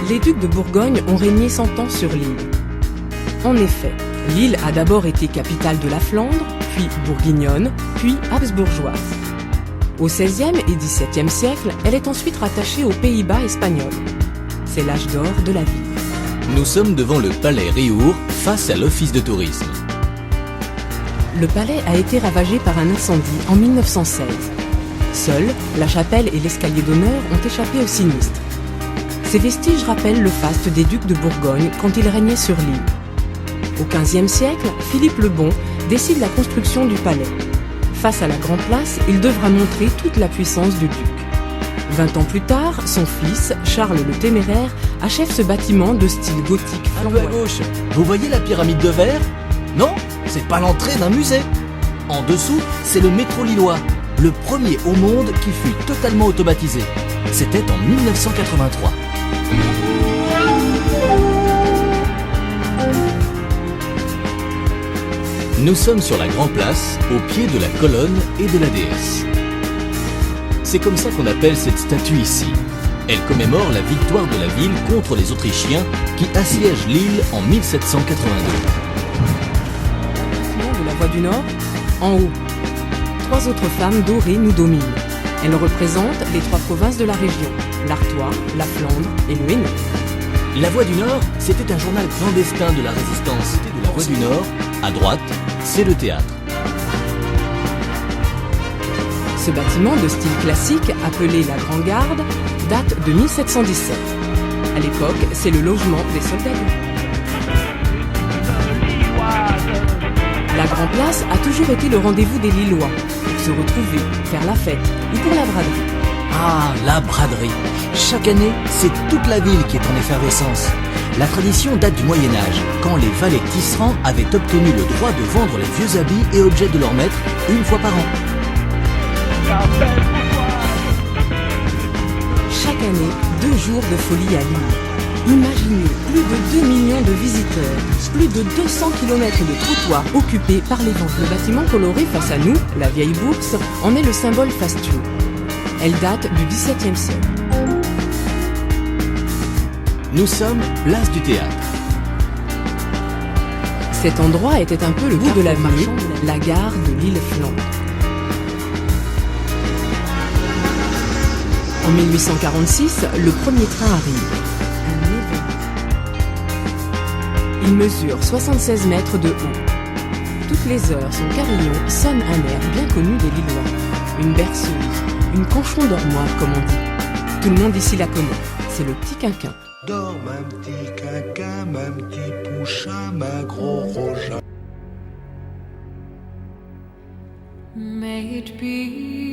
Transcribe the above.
les ducs de Bourgogne ont régné 100 ans sur l'île. En effet, l'île a d'abord été capitale de la Flandre, puis bourguignonne, puis habsbourgeoise. Au XVIe et XVIIe siècle, elle est ensuite rattachée aux Pays-Bas espagnols. C'est l'âge d'or de la ville. Nous sommes devant le palais Rihour, face à l'office de tourisme. Le palais a été ravagé par un incendie en 1916. Seuls, la chapelle et l'escalier d'honneur ont échappé au sinistre. Ces vestiges rappellent le faste des ducs de Bourgogne quand ils régnaient sur l'île. Au XVe siècle, Philippe le Bon décide la construction du palais. Face à la Grand Place, il devra montrer toute la puissance du duc. 20 ans plus tard, son fils, Charles le Téméraire, achève ce bâtiment de style gothique Un peu à gauche, vous voyez la pyramide de verre? Non, c'est pas l'entrée d'un musée. En dessous, c'est le métro lillois, le premier au monde qui fut totalement automatisé. C'était en 1983. Nous sommes sur la Grand Place, au pied de la colonne et de la déesse. C'est comme ça qu'on appelle cette statue ici. Elle commémore la victoire de la ville contre les Autrichiens qui assiègent l'île en 1782. De la Voie du Nord, en haut. 3 autres femmes dorées nous dominent. Elles représentent les 3 provinces de la région, l'Artois, la Flandre et le Hainaut. La Voix du Nord, c'était un journal clandestin de la résistance. La Voix du Nord, à droite, c'est le théâtre. Ce bâtiment de style classique, appelé la Grande Garde, date de 1717. À l'époque, c'est le logement des soldats du roi. La Grand Place a toujours été le rendez-vous des Lillois, pour se retrouver, faire la fête ou pour la braderie. Ah, la braderie. Chaque année, c'est toute la ville qui est en effervescence. La tradition date du Moyen-Âge, quand les valets tisserands avaient obtenu le droit de vendre les vieux habits et objets de leur maître une fois par an. Chaque année, 2 jours de folie à Lille. Imaginez plus de 2 millions de visiteurs, plus de 200 km de trottoirs occupés par les vents. Le bâtiment coloré face à nous, la vieille bourse, en est le symbole fastueux. Elle date du XVIIe siècle. Nous sommes place du théâtre. Cet endroit était un peu le bout de l'avenue, la gare de l'île Flandre. En 1846, le premier train arrive. Il mesure 76 mètres de haut. Toutes les heures, son carillon sonne un air bien connu des Lillois. Une berceuse, une canchon dormoir comme on dit. Tout le monde ici la connaît, c'est le petit quinquin. Dors ma petit quinquin, ma petit pouchin, ma gros roja. May it be